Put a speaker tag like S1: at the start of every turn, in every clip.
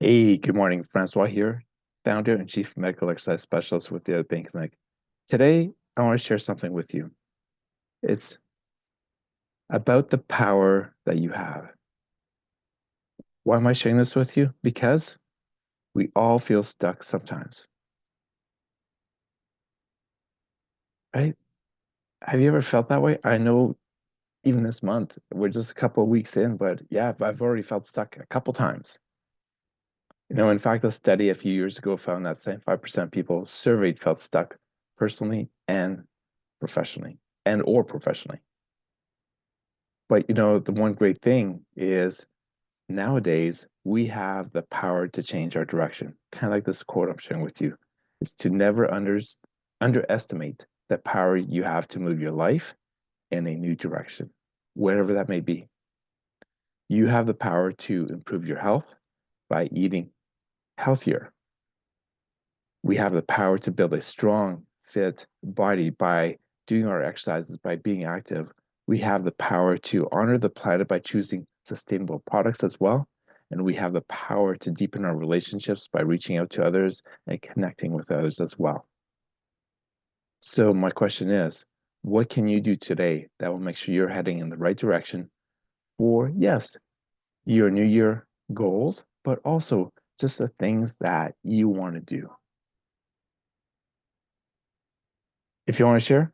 S1: Hey, good morning. Francois here, founder and chief medical exercise specialist with the Other Pain Clinic. Today, I want to share something with you. It's about the power that you have. Why am I sharing this with you? Because we all feel stuck sometimes, right? Have you ever felt that way? I know even this month, we're just a couple of weeks in, but yeah, I've already felt stuck a couple times. In fact, a study a few years ago found that 75% people surveyed felt stuck personally and professionally and or professionally. But the one great thing is nowadays we have the power to change our direction. Kind of like this quote I'm sharing with you. It's to never underestimate the power you have to move your life in a new direction, whatever that may be. You have the power to improve your health by eating healthier. We have the power to build a strong, fit body by doing our exercises, by being active. We have the power to honor the planet by choosing sustainable products as well. And we have the power to deepen our relationships by reaching out to others and connecting with others as well. So, my question is, what can you do today that will make sure you're heading in the right direction for, yes, your New Year goals, but also just the things that you want to do? If you want to share,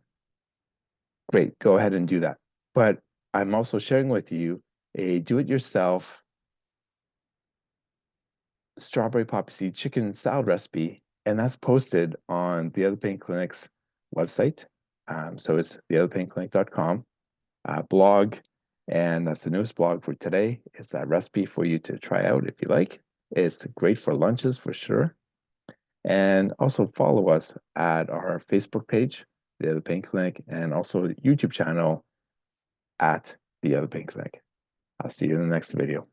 S1: great, go ahead and do that. But I'm also sharing with you a do-it-yourself strawberry poppy seed chicken salad recipe, and that's posted on the Other Pain Clinic's website. So it's theotherpainclinic.com blog, and that's the newest blog for today. It's that recipe for you to try out if you like. It's great for lunches for sure. And also follow us at our Facebook page, The Other Pain Clinic, and also YouTube channel at The Other Pain Clinic. I'll see you in the next video.